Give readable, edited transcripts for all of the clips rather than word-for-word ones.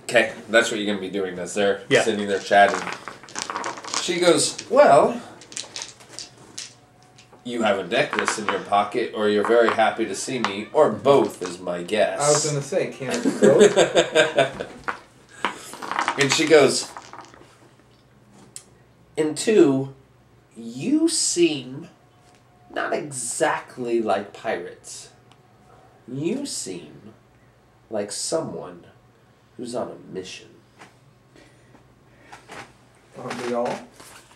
Okay, that's what you're going to be doing as they're Yeah. sitting there chatting. She goes, well, you have a necklace in your pocket, or you're very happy to see me, or both is my guess. I was going to say, can't it be both? And she goes, and two, you seem not exactly like pirates. You seem like someone who's on a mission. Aren't we all?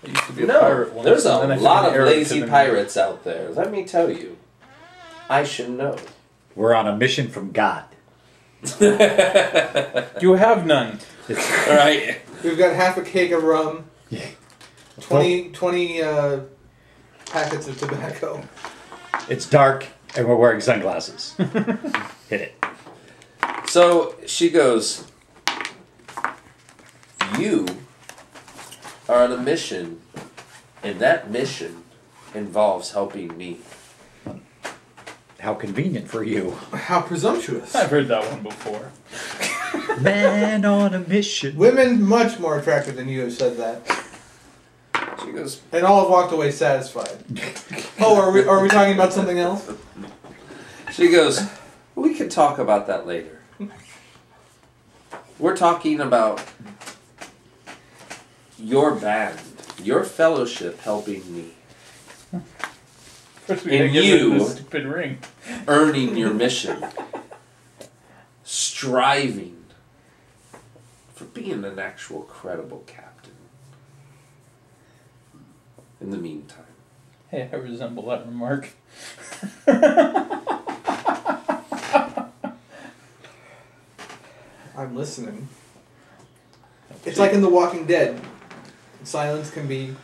I used to be a No, pirate once. there's a and then I lot took of an arrow to lazy the pirates out there. Let me tell you. I should know. We're on a mission from God. You have none. All right. We've got half a keg of rum, Yeah. 20 packets of tobacco. It's dark, and we're wearing sunglasses. Hit it. So she goes, you are on a mission, and that mission involves helping me. How convenient for you. How presumptuous. I've heard that one before. Man on a mission. Women much more attractive than you have said that. She goes, And all have walked away satisfied. Oh, are we talking about something else? she goes, we can talk about that later. We're talking about your band, your fellowship helping me, First we And gotta give you- her the stupid ring. earning your mission, striving for being an actual credible captain. In the meantime. Hey, I resemble that remark. I'm listening. It's like in The Walking Dead. Silence can be...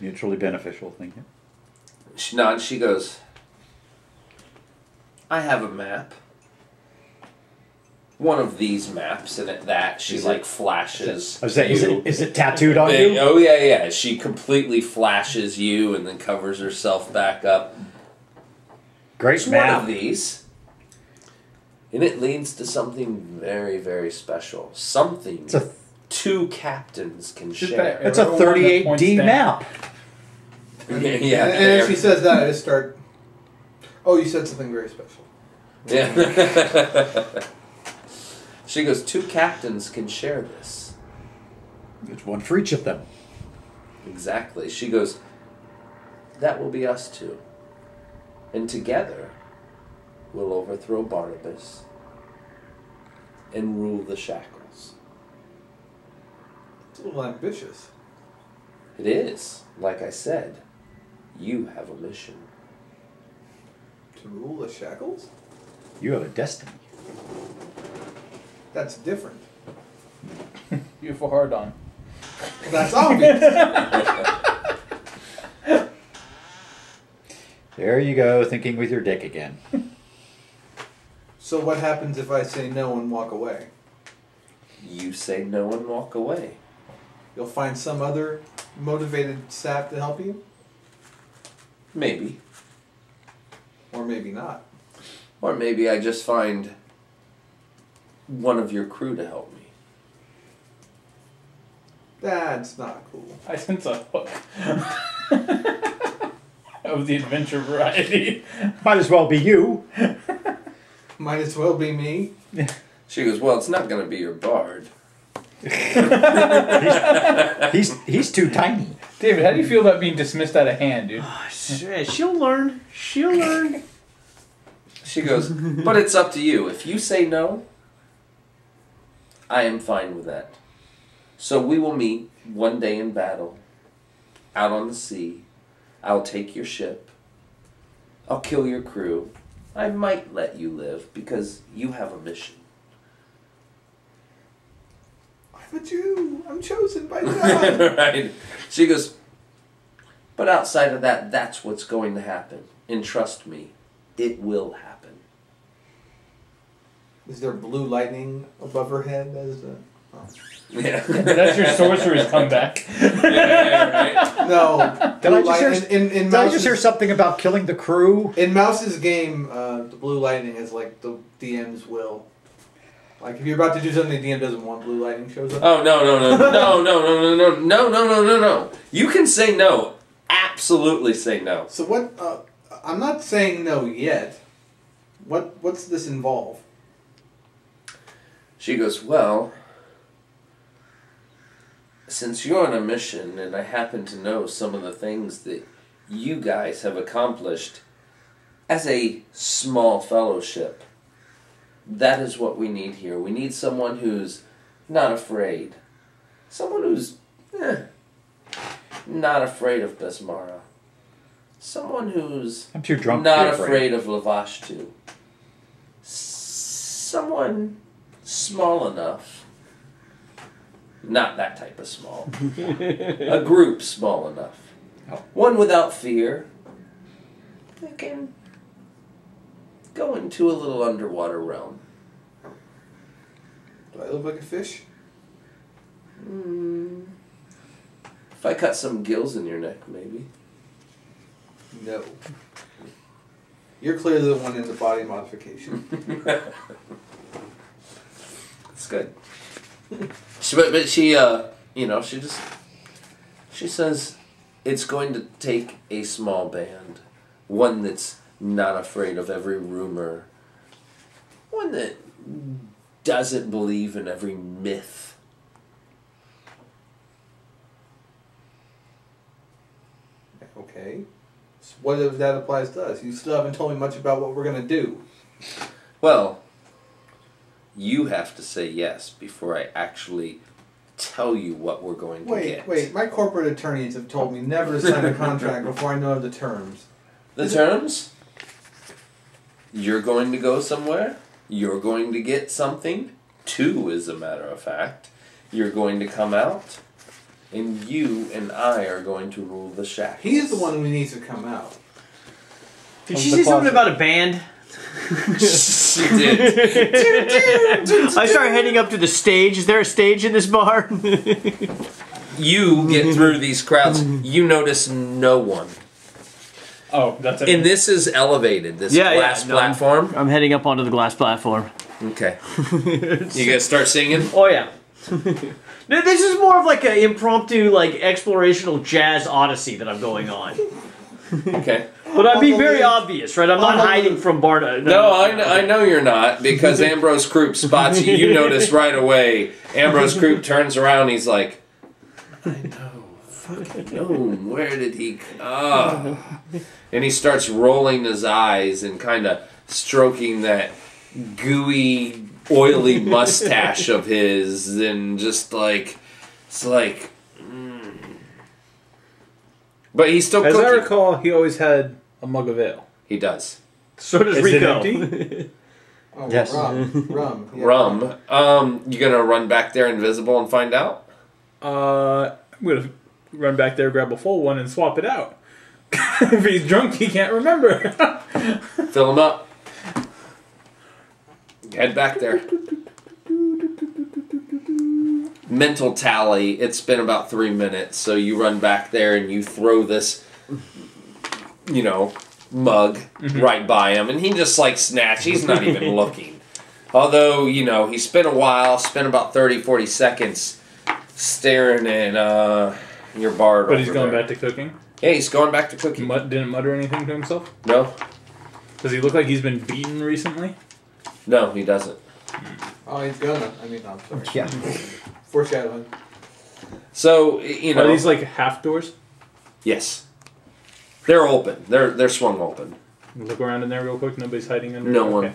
Mutually beneficial, thank you. She nods, she goes, I have a map. One of these maps, and at that she flashes. I was saying, you. is it tattooed on you? Oh yeah. She completely flashes you and then covers herself back up. Great It's one map. of these. And it leads to something very, very special. Something It's a two captains can Just share. that- It's a Everyone that 38D points down. map. Yeah, And as she says that, I just start... Oh, you said something very special. Yeah. She goes, two captains can share this. There's one for each of them. Exactly. She goes, that will be us two. And together, we'll overthrow Barnabas and rule the Shackles. It's a little ambitious. It is. Like I said, you have a mission. To rule the Shackles? You have a destiny. That's different. Beautiful hard on. That's obvious. There you go, thinking with your dick again. So what happens if I say no and walk away? You say no and walk away. You'll find some other motivated sap to help you? Maybe. Or maybe not. Or maybe I just find one of your crew to help me. That's not cool. I sense a hook. Of the adventure variety. Might as well be you. Might as well be me. She goes, well, it's not going to be your bard. He's too tiny. David, how do you feel about being dismissed out of hand, dude? She'll learn. She'll learn. She goes, but it's up to you. If you say no, I am fine with that. So we will meet one day in battle, out on the sea. I'll take your ship. I'll kill your crew. I might let you live because you have a mission. I'm a Jew. I'm chosen by God. Right? She goes, but outside of that, that's what's going to happen. And trust me, it will happen. Is there blue lightning above her head as a... Oh. Yeah. That's your sorcerer's comeback. Right? No. Did I just hear, in did I just hear something about killing the crew? In Mouse's game, the blue lightning is like the DM's will. Like if you're about to do something the DM doesn't want, blue lightning shows up. Oh no. You can say no. Absolutely say no. So what? I'm not saying no yet. What's this involve? She goes, well, since you're on a mission and I happen to know some of the things that you guys have accomplished as a small fellowship, that is what we need here. We need someone who's not afraid. Someone who's not afraid of Besmara. Someone who's I'm too drunk not to be afraid of Lavashtu. Someone small enough. Not that type of small. A group small enough. One without fear. They can go into a little underwater realm. Do I look like a fish? If I cut some gills in your neck, maybe. No. You're clearly the one in the body modification. It's good. But she, she says it's going to take a small band. One that's not afraid of every rumor. One that doesn't believe in every myth. Okay. So what if that applies to us? You still haven't told me much about what we're going to do. Well, you have to say yes before I actually tell you what we're going to get. Wait. My corporate attorneys have told me never to sign a contract before I know the terms. The terms? You're going to go somewhere. You're going to get something. 2, as a matter of fact. You're going to come out. And you and I are going to rule the Shackles. He's the one who needs to come out. Did she say something about a band? She did. I start heading up to the stage. Is there a stage in this bar? You get through these crowds. You notice no one. Oh, that's it. And this is elevated, this glass platform. I'm heading up onto the glass platform. Okay. You guys start singing? Oh, yeah. This is more of like an impromptu, like, explorational jazz odyssey that I'm going on. Okay. But I'm being very obvious, right? I'm not hiding from Barta. No, I know you're not, because Ambrose Krew spots you. You notice right away. Ambrose Krew turns around, he's like, I know, fucking know him. Where did he come? And he starts rolling his eyes and kind of stroking that gooey, oily mustache of his, and just like, it's like, But he's still cooking. As I recall, he always had a mug of ale. He does. So does Is Rico. it empty? Oh, Yes. Rum. Yeah. Rum. You gonna run back there invisible and find out? I'm gonna run back there, grab a full one, and swap it out. If he's drunk, he can't remember. Fill him up. Head back there. Mental tally, it's been about 3 minutes, so you run back there and you throw this, mug right by him, and he just like he's not even looking. Although, he spent about 30-40 seconds staring at your bar. But he's going back to cooking? Yeah, he's going back to cooking. Didn't mutter anything to himself? No. Does he look like he's been beaten recently? No, he doesn't. Oh, he's gonna. I'm sorry. Yeah. Foreshadowing. So, Are these like half doors? Yes. They're open. They're swung open. Look around in there real quick. Nobody's hiding under. No one.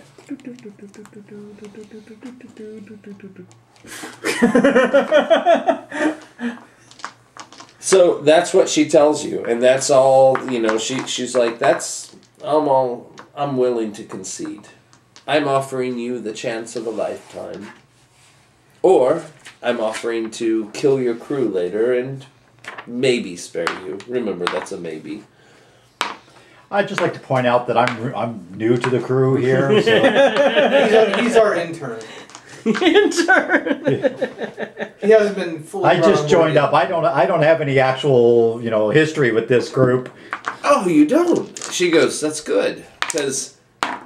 So that's what she tells you, and that's all. She's like, I'm willing to concede. I'm offering you the chance of a lifetime, or I'm offering to kill your crew later and maybe spare you. Remember, that's a maybe. I'd just like to point out that I'm new to the crew here. So. He's our intern. Intern. He hasn't been fully. I just joined up. I don't have any actual history with this group. Oh, you don't? She goes, that's good, because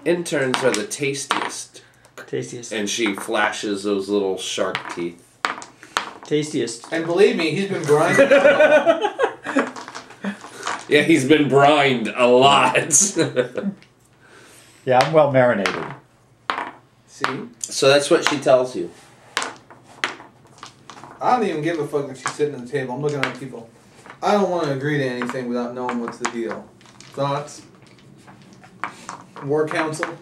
interns are the tastiest Tastiest. And she flashes those little shark teeth. Tastiest. And believe me, he's been grinding. Yeah, he's been brined a lot. Yeah, I'm well marinated. See? So that's what she tells you. I don't even give a fuck if she's sitting at the table. I'm looking at people. I don't want to agree to anything without knowing what's the deal. Thoughts? War council?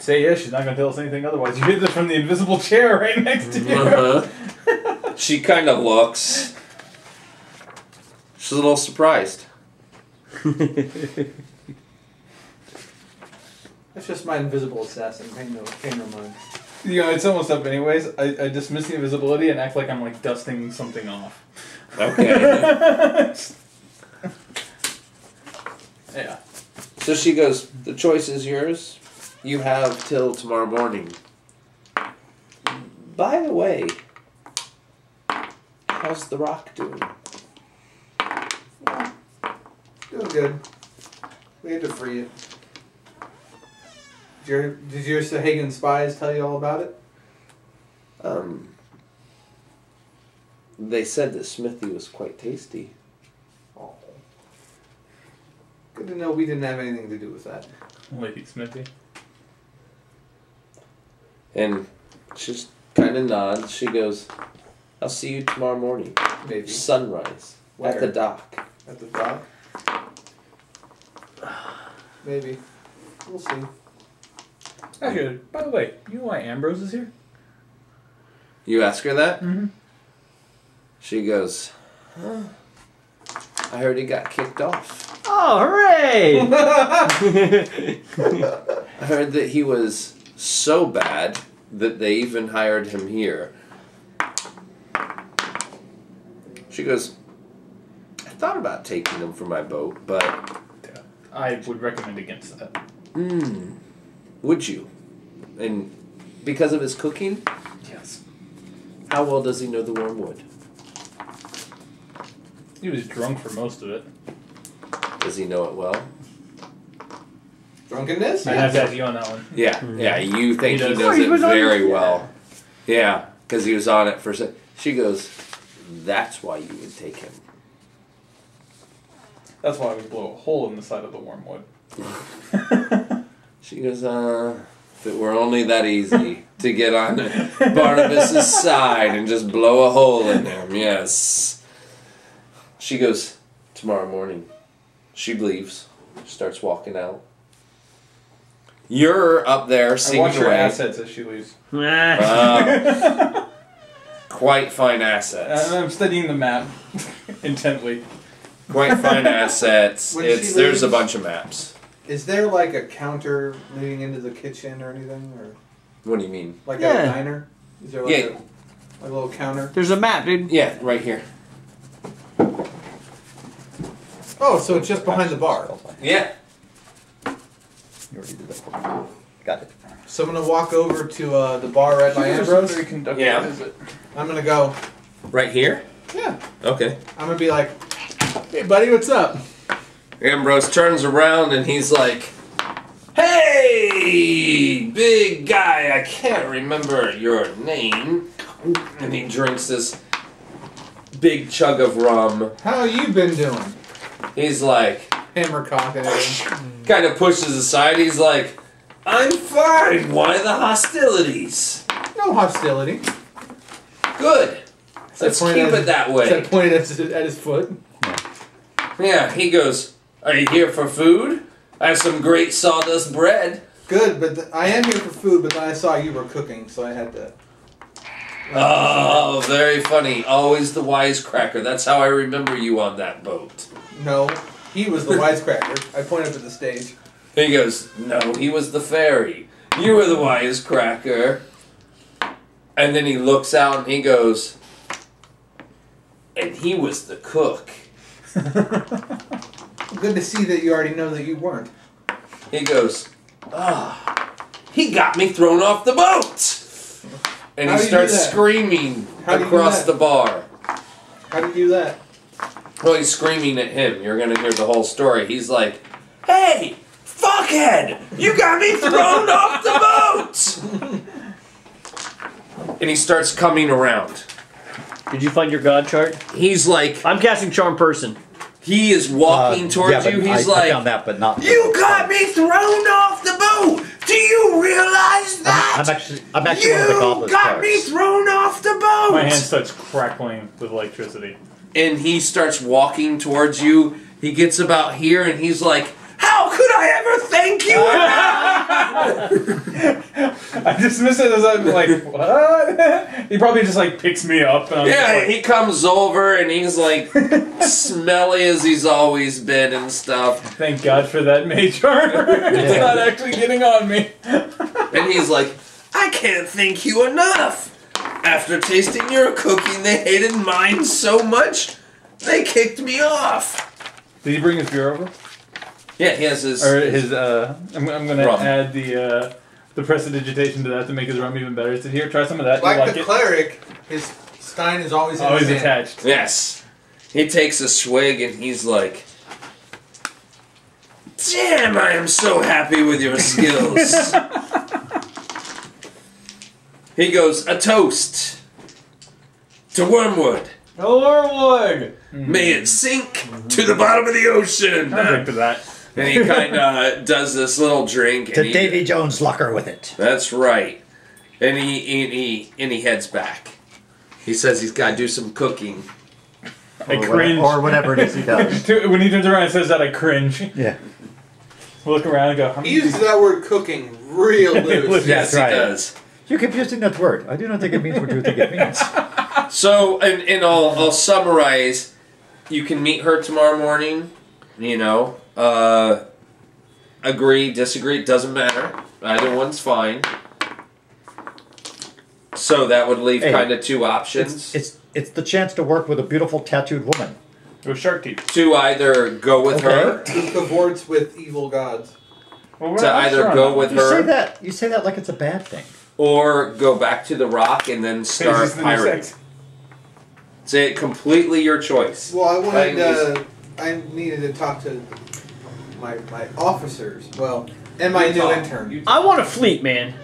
Say yes, she's not going to tell us anything otherwise. You hear this from the invisible chair right next to you. She kind of looks. She's a little surprised. That's just my invisible assassin. Pay no mind. You know, it's almost up anyways. I dismiss the invisibility and act like I'm like dusting something off. Okay. Yeah. So she goes, the choice is yours. You have till tomorrow morning. By the way, how's the rock doing? Doing good. We had to free it. Did your Sahagan spies tell you all about it? They said that Smithy was quite tasty. Oh. Good to know we didn't have anything to do with that. Lady Smithy. And she just kind of nods. She goes, I'll see you tomorrow morning. Maybe. Sunrise. Where? At the dock. At the dock? Maybe. We'll see. Actually, by the way, you know why Ambrose is here? You ask her that? Mm-hmm. She goes, huh? I heard he got kicked off. Oh, hooray! I heard that he was so bad that they even hired him here. She goes, I thought about taking him for my boat, but... Yeah. I would recommend against that. Would you? And because of his cooking? Yes. How well does he know the wormwood? He was drunk for most of it. Does he know it well? Drunkenness? I have to ask you on that one. Yeah, yeah, you think He he does. knows Oh, he it was on very it, yeah. well. Yeah, because he was on it for... She goes, that's why you would take him. That's why we blow a hole in the side of the wormwood. She goes, if it were only that easy to get on Barnabas's side and just blow a hole in him, yes. She goes, tomorrow morning. She leaves, starts walking out. You're up there I singing watch her away. assets as she leaves. Quite fine assets. I'm studying the map intently. Quite fine assets. When she There's a leaves- bunch of maps. Is there like a counter leading into the kitchen or anything? Or What do you mean? like Yeah. at a diner? Is there like, Yeah. a little counter? There's a map, dude. Yeah, right here. Oh, so it's just behind the bar. Yeah. You already did that for me. Got it. So I'm gonna walk over to the bar right by Ambrose. Very conductive, Yeah. is it? I'm gonna go. Right here? Yeah. Okay. I'm gonna be like, hey buddy, what's up? Ambrose turns around and he's like, hey, big guy, I can't remember your name. And he drinks this big chug of rum. How you been doing? He's like, Hammer cock and everything. kind of pushes aside. He's like, I'm fine. Why the hostilities? No hostility. Good. Let's keep it that way. Except pointed at his foot. Yeah, he goes, are you here for food? I have some great sawdust bread. Good, but I am here for food, but then I saw you were cooking, so I had to... Oh, very funny. Always the wisecracker. That's how I remember you on that boat. No, he was the wisecracker. I pointed to the stage. He goes, no, he was the fairy. You were the wisecracker. And then he looks out and he goes, and he was the cook. Good to see that you already know that you weren't. He goes, he got me thrown off the boat. And How he do you starts do that? screaming How do you do across that? the bar. How do you do that? Well, he's screaming at him. You're going to hear the whole story. He's like, Hey, fuckhead! You got me thrown off the boat! And he starts coming around. Did you find your god chart? He's like, I'm casting charm person. he is walking towards you. He's I like, found that, but not. you got me thrown off the boat! Do you realize that? I'm actually one of the you goblet got cards. me thrown off the boat! My hand starts crackling with electricity. And he starts walking towards you. He gets about here and he's like, how could I ever thank you enough? I dismiss it as I'm like, what? He probably just like picks me up. And I'm just Yeah, like, he comes over and he's like smelly as he's always been and stuff. thank God for that mage armor. It's not actually getting on me. And he's like, I can't thank you enough. After tasting your cooking, they hated mine so much, they kicked me off. Did he bring his beer over? Yeah, he has his... Or his, I'm gonna rum. add the prestidigitation to that to make his rum even better. He said, here, try some of that. Like you like the it? cleric, his stein is always in Always his hand. attached. Yes. He takes a swig and he's like, damn, I am so happy with your skills. He goes, a toast to Wormwood. Wormwood! May it sink to the bottom of the ocean. I'll drink to that. And he kind of does this little drink. To And he, Davy Jones' locker with it. That's right. And he heads back. He says he's got to do some cooking. I cringe. Or whatever it is he does. When he turns around and says that, I cringe. Yeah. Look around and go, He uses that word cooking real loose. Yes, right. he does. You're confusing that word. I do not think it means what you think it means. So, and I'll summarize. You can meet her tomorrow morning. You know, agree, disagree, it doesn't matter. Either one's fine. So that would leave Hey, kind of two options. It's the chance to work with a beautiful tattooed woman. With shark teeth. To either go with her, Who cavorts with evil gods. Well, to either go with You say her, that. You say that like it's a bad thing. or go back to the rock and then start pirating. It's completely your choice. Well, Playing these- I needed to talk to my officers. Well, and my new intern. I want a fleet, man.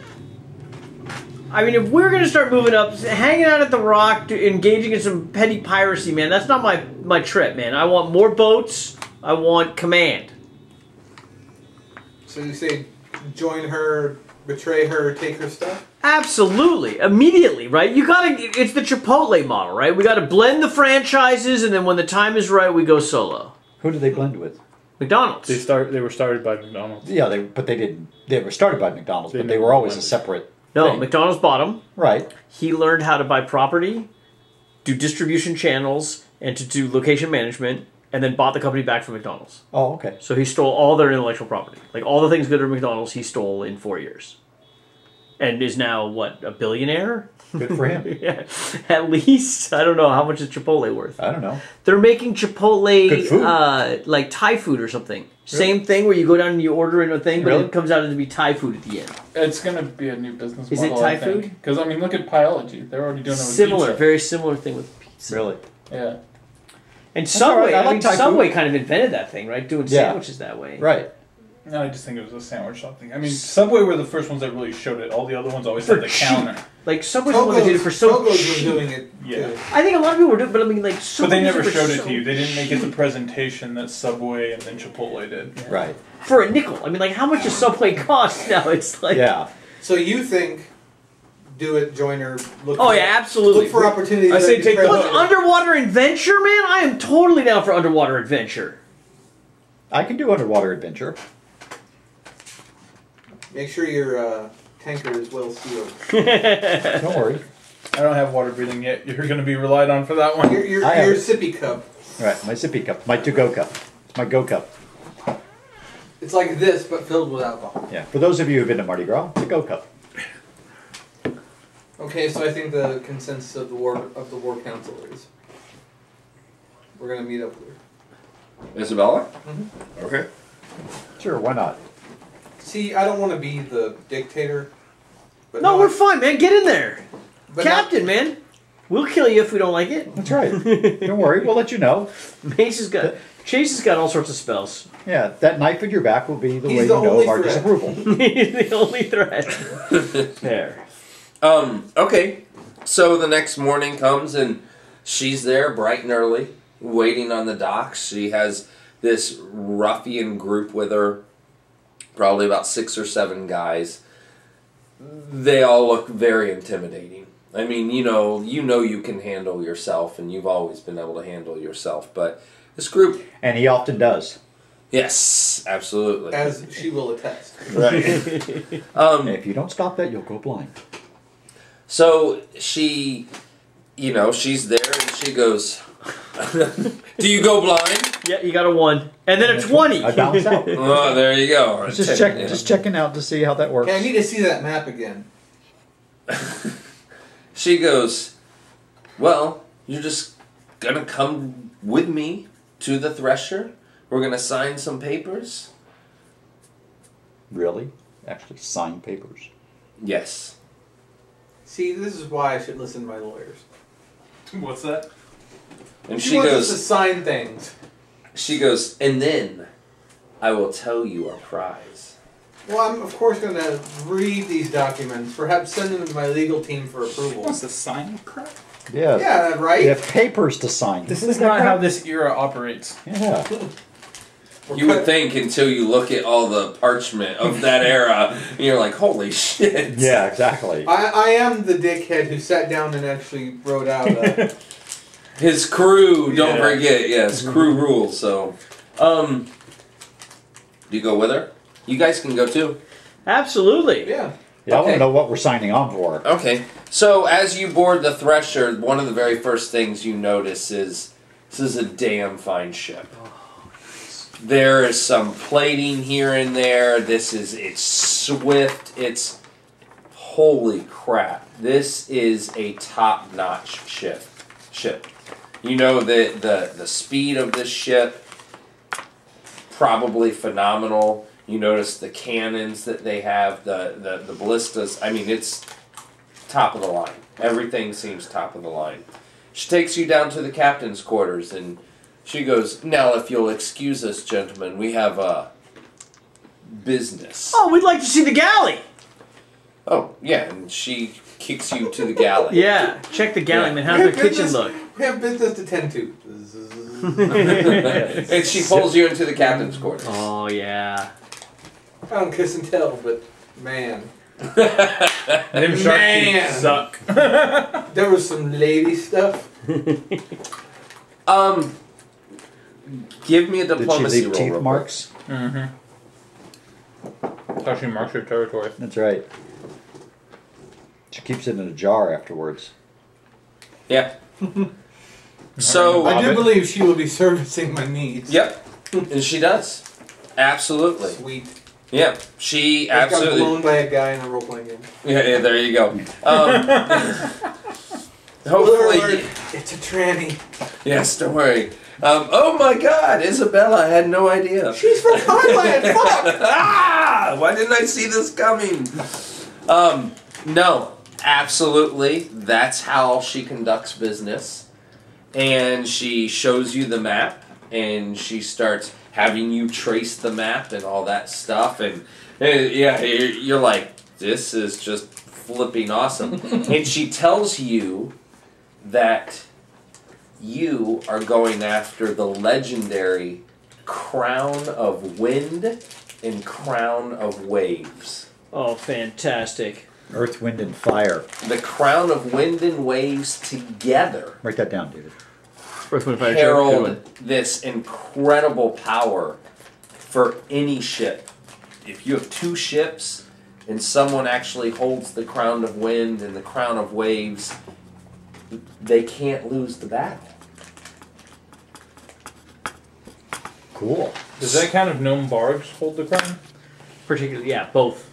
I mean, if we're gonna start moving up, hanging out at the rock, engaging in some petty piracy, man, that's not my trip, man. I want more boats. I want command. So you say join her, betray her, take her stuff? Absolutely, immediately, right? You gotta. It's the Chipotle model, right? We gotta blend the franchises, and then when the time is right, we go solo. Who do they blend with? McDonald's. They were started by McDonald's. Yeah, but they didn't. They were started by McDonald's, They but they never were always a blended. separate. No, thing. McDonald's bought him. Right. He learned how to buy property, do distribution channels, and to do location management, and then bought the company back from McDonald's. Oh, okay. So he stole all their intellectual property. Like all the things good at McDonald's, he stole in 4 years. And is now, what, a billionaire? Good for him. Yeah, at least. I don't know. How much is Chipotle worth? I don't know. They're making Good Chipotle, food. like Thai food or something. Same thing where you go down and you order in a thing, but Really? it comes out to be Thai food at the end. It's gonna be a new business Is it model. Thai food? Because I mean, look at Pyology. They're already doing it with Similar, pizza. very similar thing with pizza. Really. Yeah. And all Subway, right. I I like mean, Thai Subway food. kind of invented that thing, right? Doing Yeah. sandwiches that way. Right. No, I just think it was a sandwich shop thing. I mean, Subway were the first ones that really showed it. All the other ones always For had the cheap. counter. Like Subway's the one that did it for so Togo's was cheap. doing it Yeah. too. I think a lot of people were doing, but I mean, like, so But they many never people were showed it so- to you. They didn't make it the presentation that Subway and then Chipotle did. Right. for a nickel. I mean, like, how much does Subway cost now? It's like, Yeah. So you think do it, join her, look oh for, yeah, absolutely. look for opportunities. I say that take betray the- Look, her. underwater adventure, man. I am totally down for underwater adventure. I can do underwater adventure. Make sure your tanker is well sealed. Don't worry. I don't have water breathing yet. You're going to be relied on for that one. Your I have it. sippy cup. Right. My sippy cup. My to-go cup. My go cup. It's like this, but filled with alcohol. Yeah. For those of you who've been to Mardi Gras, it's a go cup. Okay, so I think the consensus of the war council is we're gonna meet up with her. Isabella? Mhm. Okay. Sure. Why not? See, I don't want to be the dictator. But No, we're fine, man. Get in there, but Captain, man. We'll kill you if we don't like it. That's right. Don't worry. We'll let you know. Mace has got Chase has got all sorts of spells. Yeah, that knife at your back will be the He's way the you know only of our threat. disapproval. He's the only threat. There. Okay. So the next morning comes and she's there bright and early, waiting on the docks. She has this ruffian group with her, probably about 6 or 7 guys. They all look very intimidating. I mean, you know you can handle yourself, and you've always been able to handle yourself. But this group, And he often does. yes, absolutely, As she will attest. right. If you don't stop that, you'll go blind. So she, she's there, and she goes, "Do you go blind?" Yeah, you got a 1. And then a 20. I bounce out. Oh, there you go. Just checking out to see how that works. Okay, I need to see that map again. She goes, "Well, you're just gonna come with me to the thresher. We're gonna sign some papers." Really? Actually sign papers. Yes. See, this is why I should listen to my lawyers. What's that? And She she wants us to goes, sign things. and then I will tell you our prize. Well, I'm of course going to read these documents, perhaps send them to my legal team for approval. Wants to sign crap? Yeah. Yeah, right? You have papers to sign. This is not how this era operates. Yeah. You would think until you look at all the parchment of that era, and you're like, holy shit. Yeah, exactly. I am the dickhead who sat down and actually wrote out His crew, don't Yeah. forget, yes, crew rules, so. Do you go with her? You guys can go too. Absolutely. Yeah. Yeah, I want Okay. to know what we're signing on for. Okay. So as you board the Thresher, one of the very first things you notice is this is a damn fine ship. There is some plating here and there. It's swift. It's holy crap. This is a top-notch ship. You know the speed of this ship, probably phenomenal. You notice the cannons that they have, the ballistas. I mean, it's top of the line. Everything seems top of the line. She takes you down to the captain's quarters, and she goes, "Now, if you'll excuse us, gentlemen, we have business." Oh, we'd like to see the galley. Oh, yeah, and she kicks you to the galley. Yeah, check the galley, Yeah. man. How's the kitchen look? We have business to tend to. And she pulls you into the captain's quarters. Oh, yeah. I don't kiss and tell, but man. Them shark Man. teeth suck. There was some lady stuff. Give me a Did she diplomacy leave roll. teeth real quick. marks? Mm-hmm. That's how she marks her territory. That's right. She keeps it in a jar afterwards. Yeah. So, I do Hobbit. believe she will be servicing my needs. yep, and she does. Absolutely. Sweet. Yeah, she I got absolutely. blown by a guy in a role-playing game. Yeah, there you go. Spoiler alert, Hopefully, it's a tranny. yes. Don't worry. Oh my God, Isabella! I had no idea. She's from Thailand. Fuck. Ah! Why didn't I see this coming? No, absolutely. That's how she conducts business. And she shows you the map, and she starts having you trace the map and all that stuff. And yeah, you're like, this is just flipping awesome. And she tells you that you are going after the legendary Crown of Wind and Crown of Waves. Oh, fantastic. Earth, wind, and fire. The Crown of Wind and Waves together Write that down, David. herald this incredible power for any ship. If you have 2 ships and someone actually holds the Crown of Wind and the Crown of Waves, they can't lose the battle. Cool. Does that kind of gnome bargs hold the crown? Particularly, yeah, both.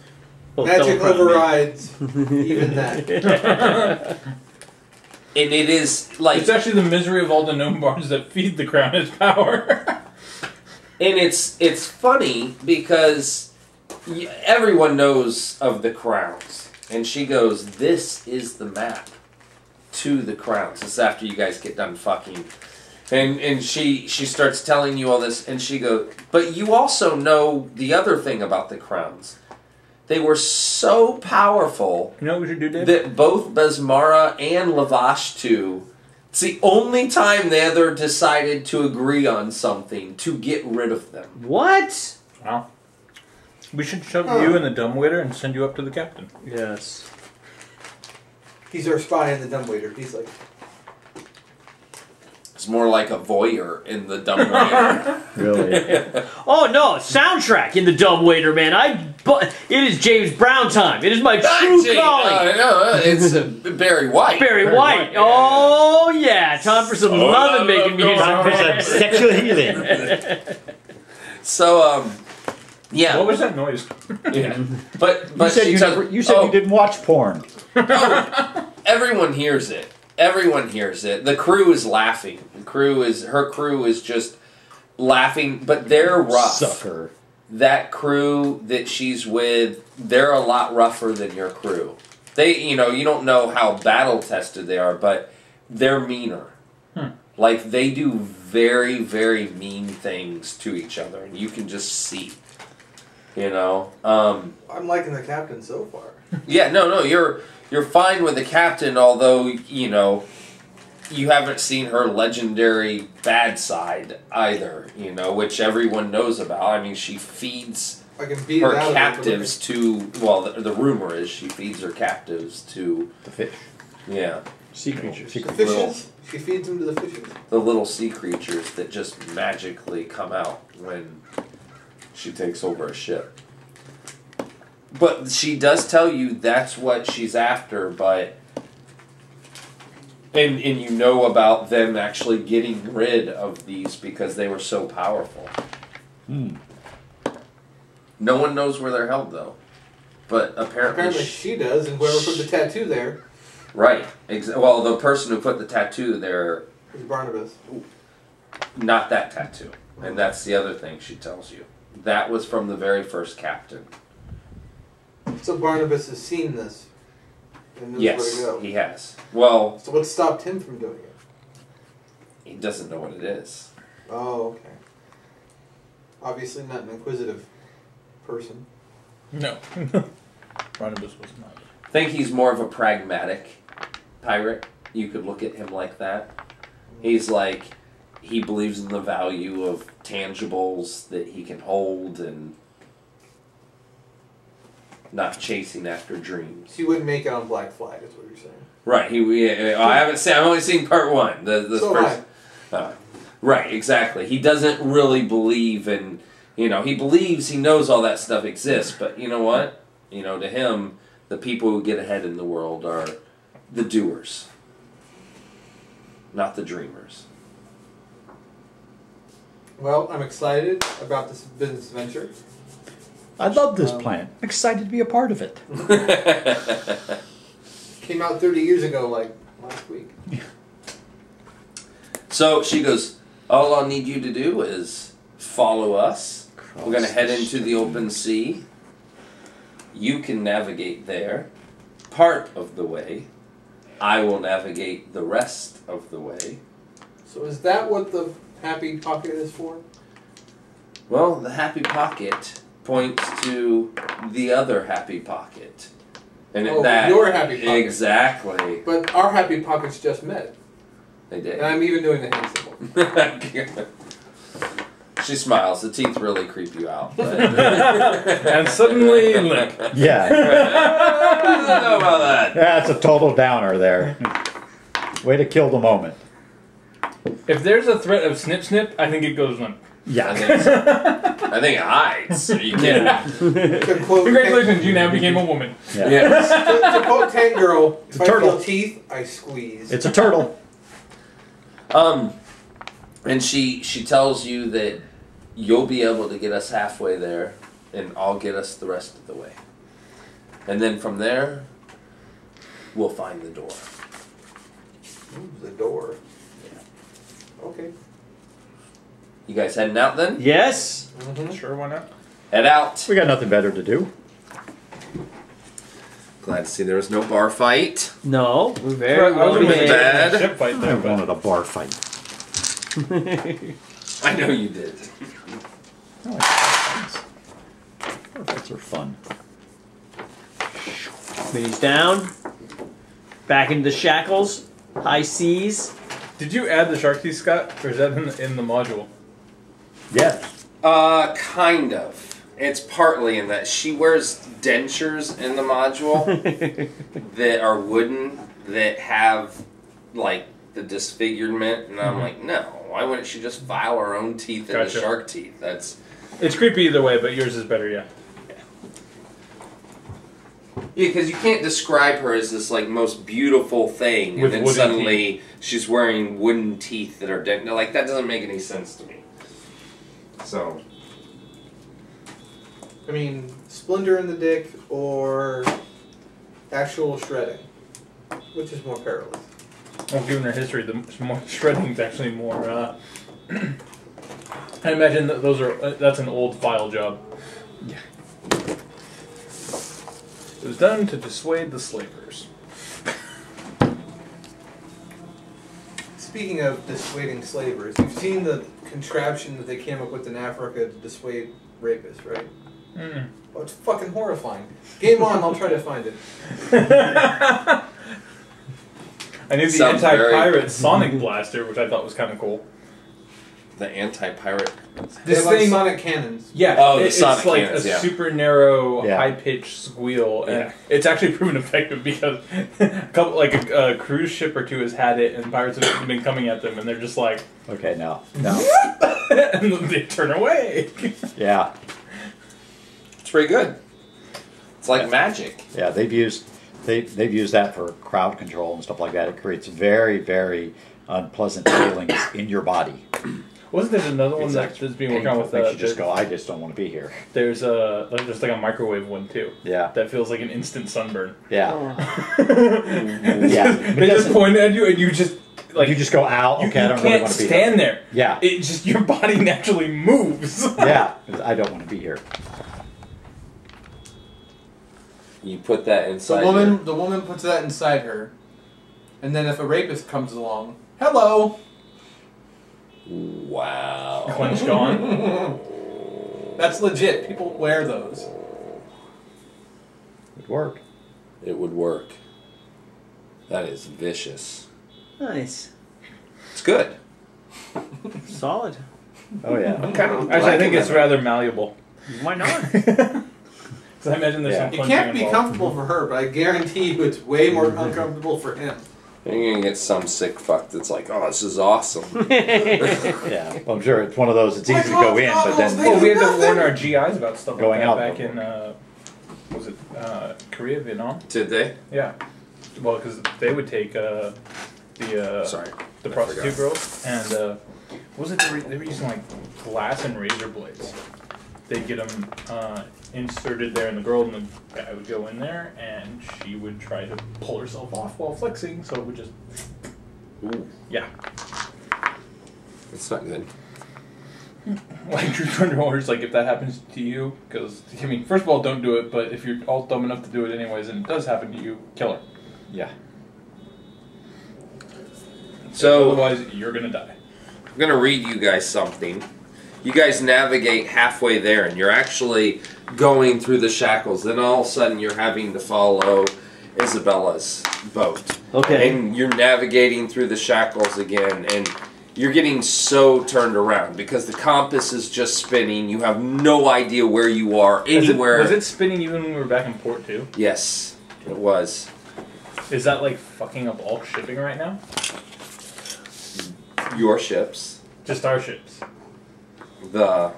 Magic double crown, overrides even that. And it is like, It's actually the misery of all the gnome bards that feed the crown its power. and it's funny because everyone knows of the crowns, and she goes, "This is the map to the crowns." This is after you guys get done fucking, And she starts telling you all this, and she goes, but you also know the other thing about the crowns. They were so powerful. You know what we should do, Dave? That both Besmara and Lavashtu, it's the only time they ever decided to agree on something to get rid of them. What? Wow. We should shove you in the dumbwaiter and send you up to the captain. Yes. He's our spy in the dumbwaiter. He's like... It's more like a voyeur in the dumbwaiter. Really? Oh no, soundtrack in the dumbwaiter, man. It is James Brown time. It is my true calling. No, it's Barry White. Barry White. Oh yeah, time for some loving making music. Time for some sexual healing. So, yeah. What was that noise? Yeah. But You said you didn't watch porn. Oh, everyone hears it. Everyone hears it. The crew is laughing. Her crew is just laughing, but they're rough. Sucker. That crew that she's with, they're a lot rougher than your crew. You don't know how battle tested they are, but they're meaner. Like, they do very, very mean things to each other, and you can just see. I'm liking the captain so far. Yeah, no, you're fine with the captain, although, you haven't seen her legendary bad side either, which everyone knows about. I mean, she feeds her captives to, well, the rumor is she feeds her captives to... The fish. Yeah. Sea creatures. The fishes. She feeds them to the fishes. The little sea creatures that just magically come out when she takes over a ship. But she does tell you that's what she's after, but... And you know about them actually getting rid of these because they were so powerful. No one knows where they're held, though. But apparently she does, and whoever put the tattoo there... Right. Well, the person who put the tattoo there... is Barnabas. Not that tattoo. And that's the other thing she tells you. That was from the very first captain. So Barnabas has seen this and knows Yes, where to go. he has. Well... So what stopped him from doing it? He doesn't know what it is. Oh, okay. Obviously not an inquisitive person. No. Barnabas was not. I think he's more of a pragmatic pirate. You could look at him like that. He's like, he believes in the value of tangibles that he can hold and not chasing after dreams. So you wouldn't make it on Black Flag, is what you're saying. Right. I've only seen part one. Right, exactly. He doesn't really believe in, he believes he knows all that stuff exists, but you know what? To him, the people who get ahead in the world are the doers, not the dreamers. Well, I'm excited about this business venture. I love this plan. I'm excited to be a part of it. Came out 30 years ago, like last week. So she goes, all I'll need you to do is follow us. We're going to head into the open sea. You can navigate there part of the way. I will navigate the rest of the way. So is that what the happy pocket is for? Well, the happy pocket points to the other happy pocket. And your happy pocket. Exactly. But our happy pockets just met. They did. And I'm even doing the hand symbol. She smiles. The teeth really creep you out. But... And suddenly, look. Yeah. I don't know about that. That's a total downer there. Way to kill the moment. If there's a threat of snip snip, I think it goes limp. Yeah. I think it hides. Are you kidding? To quote Congratulations, you now became a woman. Yeah. Yes. to quote Tank Girl, if I turtle. feel teeth, I squeeze. It's a turtle. And she tells you that you'll be able to get us halfway there, and I'll get us the rest of the way. And then from there, we'll find the door. Ooh, the door. Yeah. Okay. You guys heading out then? Yes. Mm-hmm. Sure, why not? Head out. We got nothing better to do. Glad to see there was no bar fight. No, we're very I was well gonna Bad. say ship fight I there, but wanted a bar fight. I know you did. I like firefights. Firefights are fun. He's down. Back into the shackles. High seas. Did you add the shark teeth, Scott? Or is that in the module? Yeah. Kind of. It's partly in that she wears dentures in the module that are wooden that have like the disfigurement, and I'm like, no, why wouldn't she just file her own teeth into Gotcha. shark teeth? That's It's creepy either way, but yours is better, yeah. yeah, because you can't describe her as this like most beautiful thing, With and then wooden suddenly she's wearing wooden teeth that are dented. Like that doesn't make any sense to me. So. I mean, splinter in the dick or actual shredding, which is more perilous. Well, given her history, the more shredding is actually more. I imagine that that's an old file job. Yeah. It was done to dissuade the slavers. Speaking of dissuading slavers, you've seen the contraption that they came up with in Africa to dissuade rapists, right? Mm. Oh, it's fucking horrifying. Game on, I'll try to find it. I knew the Sounds anti-pirate sonic blaster, which I thought was kind of cool. The anti-pirate. They have like sonic cannons. Yeah, Oh, the it's sonic like cannons, a yeah. super narrow, Yeah. high-pitched squeal, and Yeah. it's actually proven effective because a cruise ship or two has had it, and pirates have been coming at them, and they're just like, Okay, no. and they turn away. Yeah. It's pretty good. It's like magic. Yeah, they've used that for crowd control and stuff like that. It creates very, very unpleasant feelings in your body. Wasn't there another one that's being worked on with Makes you just go, I just don't want to be here. There's like a microwave one too. Yeah. That feels like an instant sunburn. Yeah. Yeah. They just point at you and you just like you just go out. Okay, I don't you really can't want to be stand here. there. Yeah. It just your body naturally moves. Yeah. I don't want to be here. You put that inside. The woman puts that inside her, and then if a rapist comes along, hello. Wow. Clench gone. That's legit. People wear those. It would work. It would work. That is vicious. Nice. It's good. Solid. Oh yeah. Actually, I think it's rather malleable. Why not? So I imagine there's Yeah. some It clenching can't be involved. comfortable for her, but I guarantee you it's way more uncomfortable for him. And you're gonna get some sick fuck that's like, oh, this is awesome. Yeah. Well, I'm sure it's one of those. It's easy to go in, but then Well, we had to warn our GIs about stuff Going like out. that back in, was it Korea, Vietnam? Did they? Yeah. Well, because they would take Sorry. the I prostitute forgot. girls, and what was it? They were using like glass and razor blades. They'd get them inserted there in the girl, and the guy would go in there, and she would try to pull herself off while flexing, so it would just, Ooh, yeah. it's not good. Like Truth Under Orders, like if that happens to you, because, I mean, first of all, don't do it, but if you're all dumb enough to do it anyways, and it does happen to you, kill her. yeah. So Otherwise, you're gonna die. I'm gonna read you guys something. You guys navigate halfway there, and you're actually going through the shackles. Then all of a sudden, you're having to follow Isabella's boat. Okay. And you're navigating through the shackles again, and you're getting so turned around because the compass is just spinning. You have no idea where you are anywhere. Was it spinning even when we were back in port too? Yes, it was. Is that like fucking up all shipping right now? Your ships. Just our ships. The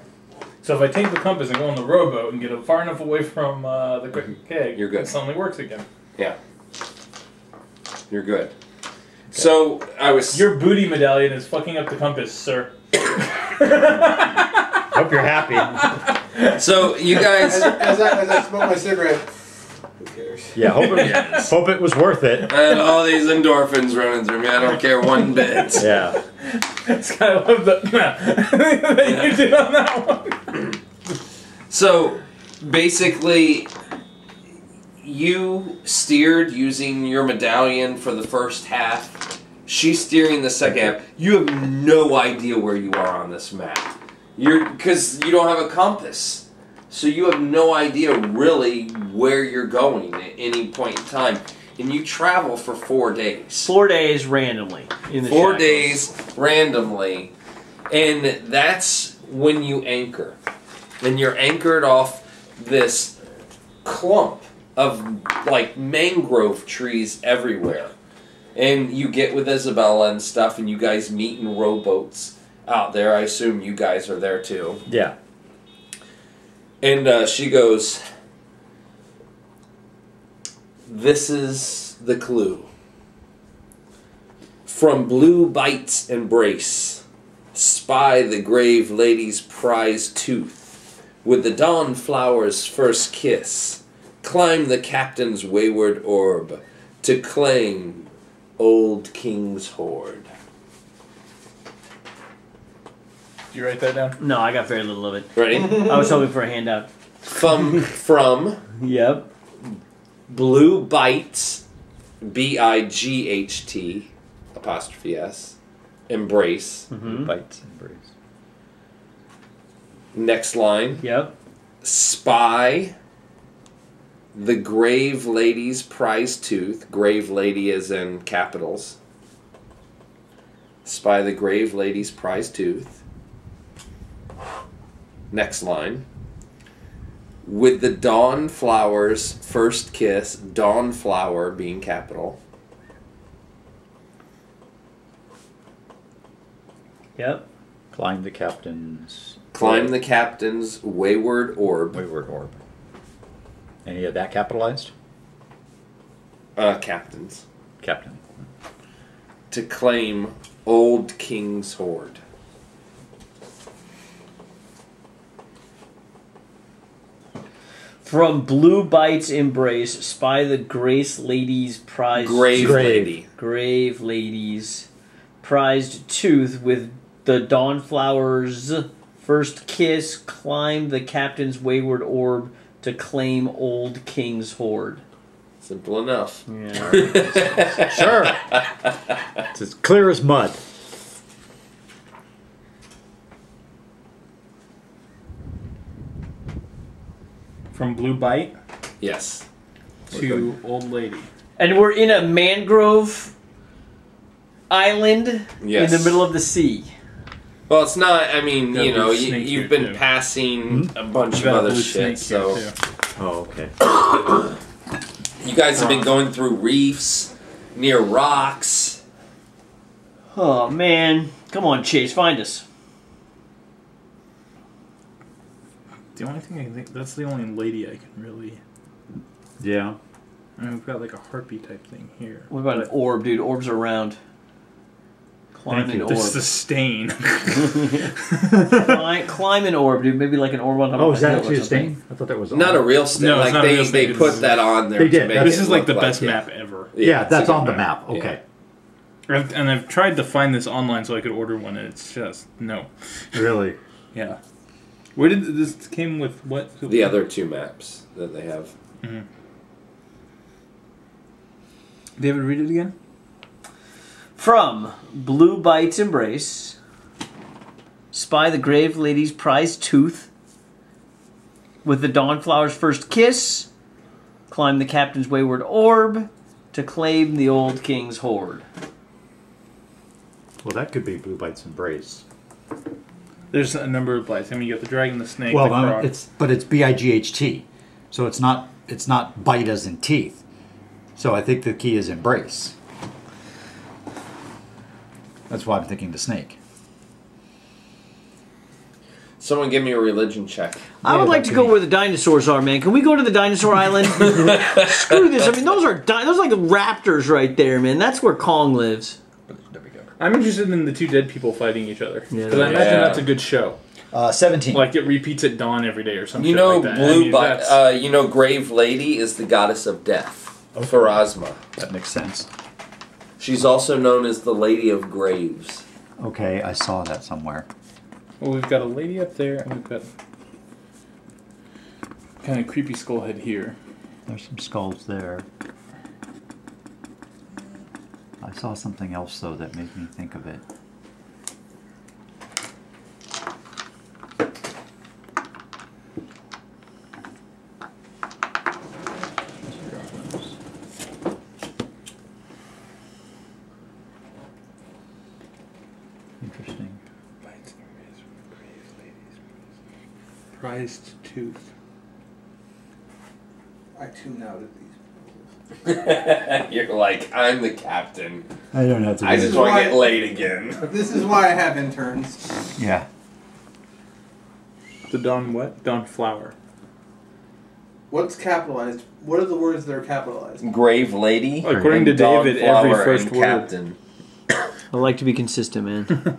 So if I take the compass and go on the rowboat and get it far enough away from the quick keg, You're good. it suddenly works again. yeah. You're good. So I was. Your booty medallion is fucking up the compass, sir. Hope you're happy. So you guys. As I smoke my cigarette, who cares? Yeah. Hope it was worth it. And all these endorphins running through me. I don't care one bit. Yeah. Scott, I love that that you did on that one. So basically, you steered using your medallion for the first half, She's steering the second half. You have no idea where you are on this map. Because you don't have a compass. So you have no idea really where you're going at any point in time. And you travel for 4 days. 4 days randomly. In the 4 Shackles. days randomly. And that's when you anchor. And you're anchored off this clump of like mangrove trees everywhere. And you get with Isabella and stuff, and you guys meet in rowboats out there. I assume you guys are there too. Yeah. And she goes, "This is the clue. From Blue Bite's embrace, spy the grave lady's prize tooth. With the dawn flower's first kiss, climb the captain's wayward orb to claim old king's hoard." Did you write that down? No, I got very little of it. Ready? I was hoping for a handout. From Yep. Blue Bites, BIGHT, apostrophe S, embrace. Bites and breeze. Next line. Yep. Spy the grave lady's prize tooth. Grave lady is in capitals. Spy the grave lady's prize tooth. Next line. With the dawn flower's first kiss. Dawn flower being capital. Yep. Climb the captain's Climb the captain's wayward orb. wayward orb. Any of that capitalized? Captains. Captain. To claim old king's hoard. From Blue Bite's embrace, spy the Grace Lady's prized Grave lady. Grave Lady's prized tooth with the Dawnflower's first kiss. Climb the captain's wayward orb to claim old king's hoard. Simple enough. Yeah. Sure. It's as clear as mud. From Blue Bite Yes. to Old Lady. And we're in a mangrove island Yes. in the middle of the sea. Well, it's not. I mean, Got you a know, blue snake you've here, been too. passing a bunch of Got a other blue shit, snake so here, too. Oh, okay. you guys have been going through reefs, near rocks. Oh man, come on, Chase, find us. The only thing I can think, that's the only lady I can really. Yeah. I mean, we've got like a harpy type thing here. What about an orb, dude? Orbs are round. Climb Thank an you. orb. This is the stain. Climb an orb, dude. Maybe like an orb on top Oh, of is a that hill or actually a something. stain? I thought that was Not a real stain. No, it's like not a real they stain. put It's- that on there. They to did. make This it is like look the best it. map ever. Yeah, it's that's a on good the map. Okay. And I've tried to find this online so I could order one, and it's just no. Really? Yeah. Where did this came with? What? The other two maps that they have. David, read it again. From Blue Bite's embrace, spy the grave lady's prized tooth. With the Dawnflower's first kiss, climb the captain's wayward orb to claim the old king's hoard. Well, that could be Blue Bite's embrace. There's a number of bites. I mean, you got the dragon, the snake, Well, the no, croc. it's BIGHT, so it's not bite as in teeth. So I think the key is embrace. That's why I'm thinking the snake. Someone give me a religion check. I would like to go where the dinosaurs are, man. Can we go to the dinosaur island? Screw this. I mean, those are like raptors right there, man. That's where Kong lives. There we go. I'm interested in the two dead people fighting each other. Yeah, Because I imagine yeah. that's a good show. 17. Like it repeats at dawn every day or something. You know, like that. Blue that's- you know, Grave Lady is the goddess of death. Pharasma. That makes sense. She's also known as the Lady of Graves. Okay, I saw that somewhere. Well, we've got a lady up there, and we've got kind of creepy skull head here. There's some skulls there. I saw something else though that made me think of it. Interesting. Prized tooth. I tune out at these. You're like, I'm the captain. I don't have to. I just want to get laid again. This is why I have interns. Yeah. The Dawn what? Dawn flower. What's capitalized? What are the words that are capitalized? Grave lady. According to and dog David, every flower first and word. captain. I like to be consistent, man.